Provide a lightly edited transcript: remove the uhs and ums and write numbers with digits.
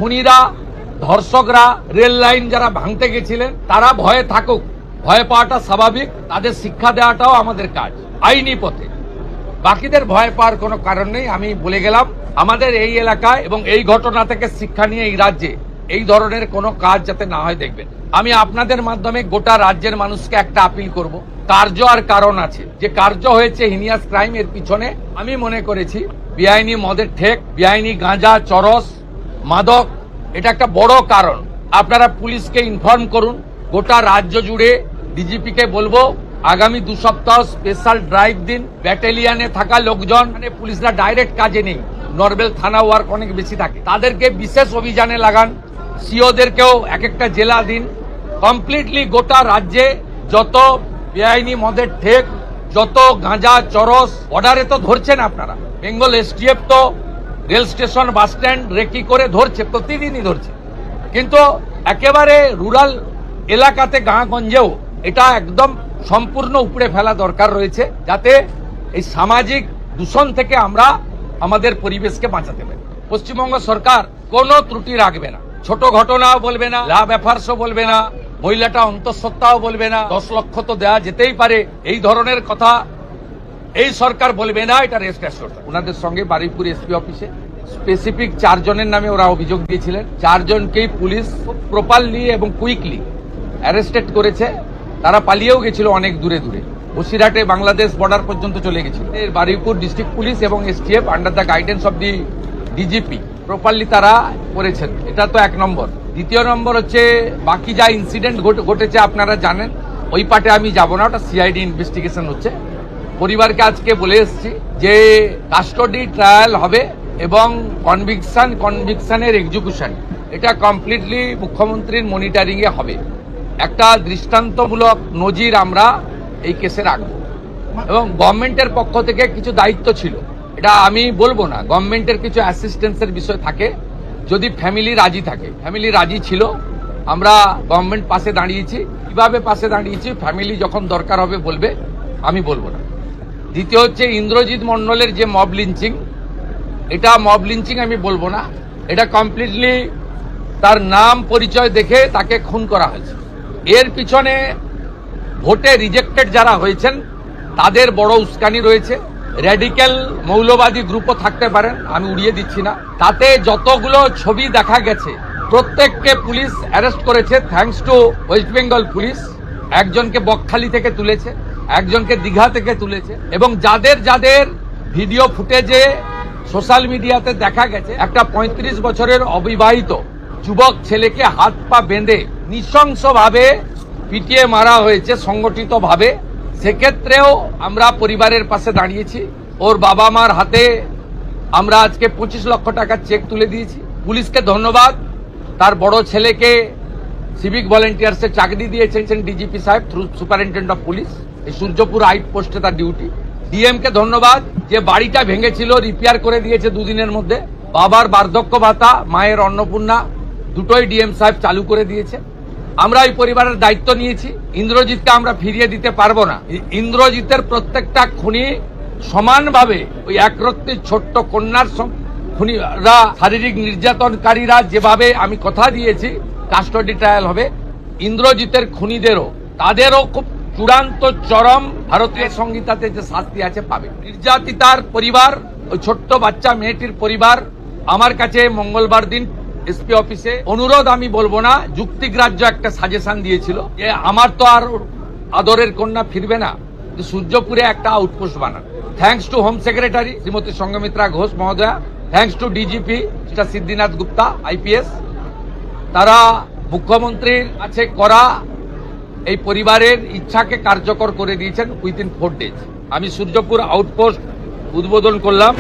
খুনিরা, ধর্ষকরা, rail line যারা ভাঙতে গেছিলেন তারা ভয়ে থাকুক, ভয় পাওয়াটা স্বাভাবিক, তাদের শিক্ষা দেওয়াটাও আমাদের কাজ আইনি পথে। বাকিদের ভয় পাওয়ার কোনো কারণ নেই। আমি বলে গেলাম, আমাদের এই এলাকায় এবং এই ঘটনা থেকে শিক্ষা নিয়ে এই রাজ্যে এই ধরনের কোনো কাজ যাতে না হয় দেখবেন। আমি আপনাদের মাধ্যমে গোটা রাজ্যের মানুষকে একটা আপিল করব, কার্য আর কারণ আছে। যে কার্য হয়েছে হিনিয়াস ক্রাইম, এর পিছনে আমি মনে করেছি বেআইনি মদের ঠেক, বেআইনি গাঁজা, চরস, মাদক, এটা একটা বড় কারণ। আপনারা পুলিশকে ইনফর্ম করুন, গোটা রাজ্য জুড়ে ডিজিপি কে বলবো আগামী 2 সপ্তাহ স্পেশাল ড্রাইভ দিন। ব্যাটালিয়নে থাকা লোকজন, মানে পুলিশরা ডাইরেক্ট কাজে নেই, নর্মাল থানা ওয়ার্ক অনেক বেশি থাকে, তাদেরকে বিশেষ অভিযানে লাগান। সিওদেরকেও এক একটা জেলা দিন। কমপ্লিটলি গোটা রাজ্যে যত বেআইনি মদের ঠেক, যত গাঁজা, চরস, বর্ডারে তো ধরছেন আপনারা, বেঙ্গল এসটিএফ তো rail station, bus stand recce করে ধরছে, প্রতিদিনই ধরছে। কিন্তু একেবারে রুরাল এলাকাতে, গাঁগঞ্জেও এটা একদম সম্পূর্ণ উপড়ে ফেলা দরকার রয়েছে, যাতে এই সামাজিক দূষণ থেকে আমরা আমাদের পরিবেশকে বাঁচাতে পারি। পশ্চিমবঙ্গ সরকার কোনো ত্রুটি রাখবে না, ছোট ঘটনাও বলবে না, লাভ এফার্সও বলবে না, মহিলাটা অন্তঃসত্ত্বাও বলবে না, 10 লক্ষ তো দেওয়া যেতেই পারে, এই ধরনের কথা এই সরকার বলবে না। এটা রেস্ট অ্যাসিওর। ওনাদের সঙ্গে বারুইপুর এসপি অফিসে স্পেসিফিক 4 জনের নামে ওরা অভিযোগ দিয়েছিলেন। 4 জনকেই পুলিশ প্রপারলি এবং কুইকলি অ্যারেস্টেড করেছে। তারা পালিয়েও গেছিল অনেক দূরে দূরে, বসিরহাটে বাংলাদেশ বর্ডার পর্যন্ত চলে গেছিল। বারুইপুর ডিস্ট্রিক্ট পুলিশ এবং STF under the guidance of the DGP properly তারা করেছেন। এটা তো 1 নম্বর। দ্বিতীয় নম্বর হচ্ছে, বাকি যা ইনসিডেন্ট ঘটেছে আপনারা জানেন, ওই পার্টে আমি যাব না, ওটা সিআইডি ইনভেস্টিগেশন হচ্ছে। পরিবারকে আজকে বলে এসেছি যে কাস্টডি ট্রায়াল হবে এবং কনভিকশনের এক্সিকিউশন এটা কমপ্লিটলি মুখ্যমন্ত্রীর মনিটরিং এ হবে। একটা দৃষ্টান্তমূলক নজির আমরা এই কেসে রাখবো এবং গভর্নমেন্টের পক্ষ থেকে কিছু দায়িত্ব ছিল, এটা আমি বলবো না, গভর্নমেন্টের কিছু অ্যাসিস্ট্যান্সের বিষয় থাকে, যদি ফ্যামিলি রাজি থাকে। ফ্যামিলি রাজি ছিল, আমরা গভর্নমেন্ট পাশে দাঁড়িয়েছি। কিভাবে পাশে দাঁড়িয়েছি, ফ্যামিলি যখন দরকার হবে বলবে, আমি বলবো না। দ্বিতীয় হচ্ছে ইন্দ্রজিৎ মন্ডলের যে মব লিঞ্চিং, এটা মব লিঞ্চিং আমি বলবো না, এটা কমপ্লিটলি তার নাম পরিচয় দেখে তাকে খুন করা হয়েছে। এর পিছনে ভোটে রিজেক্টেড যারা হয়েছেন তাদের বড় উস্কানি রয়েছে। র্যাডিক্যাল মৌলবাদী গ্রুপও থাকতে পারেন, আমি উড়িয়ে দিচ্ছি না। তাতে যতগুলো ছবি দেখা গেছে প্রত্যেককে পুলিশ অ্যারেস্ট করেছে, thanks to West Bengal police. একজনকে বকখালি থেকে তুলেছে, একজনকে দীঘা থেকে তুলেছে, এবং যাদের যাদের ভিডিও ফুটেজে সোশ্যাল মিডিয়াতে দেখা গেছে একটা 35 বছরের অবিবাহিত যুবক ছেলেকে হাত পা বেঁধে নৃশংসভাবে পিটিয়ে মারা হয়েছে সংগঠিতভাবে। সেক্ষেত্রেও আমরা পরিবারের পাশে দাঁড়িয়েছি। ওর বাবা মার হাতে আমরা আজকে 25 লক্ষ টাকার চেক তুলে দিয়েছি। পুলিশকে ধন্যবাদ, তার বড় ছেলেকে সিভিক ভলেন্টিয়ার্সে চাকরি দিয়েছেন ডিজিপি সাহেব থ্রু সুপারিনটেন্ডেন্ট অফ পুলিশ, এই সূর্যপুর আউট পোস্টে তার ডিউটি। ডিএম কে ধন্যবাদ, যে বাড়িটা ভেঙেছিল রিপেয়ার করে দিয়েছে 2 দিনের মধ্যে। বাবার বার্ধক্য ভাতা, মায়ের অন্নপূর্ণা দুটোই ডিএম সাহেব চালু করে দিয়েছে। আমরা এই পরিবারের দায়িত্ব নিয়েছি। ইন্দ্রজিৎকে আমরা ফিরিয়ে দিতে পারবো না। ইন্দ্রজিতের প্রত্যেকটা খুনি সমানভাবে, ওই একরত্তি ছোট্ট কন্যার খুনিরা, শারীরিক নির্যাতনকারীরা যেভাবে আমি কথা দিয়েছি কাস্টডি ট্রায়াল হবে, ইন্দ্রজিতের খুনিদেরও, তাদেরও খুব চূড়ান্ত চরম ভারতীয় সংহিতাতে যে শাস্তি আছে পাবে। নির্যাতিতার পরিবার, ওই ছোট্ট বাচ্চা মেয়েটির পরিবার আমার কাছে মঙ্গলবার দিন এসপি অফিসে অনুরোধ, আমি বলবো না, যুক্তিগ্রাহ্য একটা সাজেশন দিয়েছিল যে আমার তো আর আদরের কন্যা ফিরবে না, সূর্যপুরে একটা আউটপোস্ট বানান। Thanks to home secretary Shrimati Sanghamitra Ghosh মহোদয়া, thanks to DGP mister Siddhinath Gupta IPS, তারা মুখ্যমন্ত্রীর কাছে করা এই পরিবারের ইচ্ছাকে কার্যকর করে দিয়েছেন উইদিন 4 days। আমি সূর্যপুর আউটপোস্ট উদ্বোধন করলাম।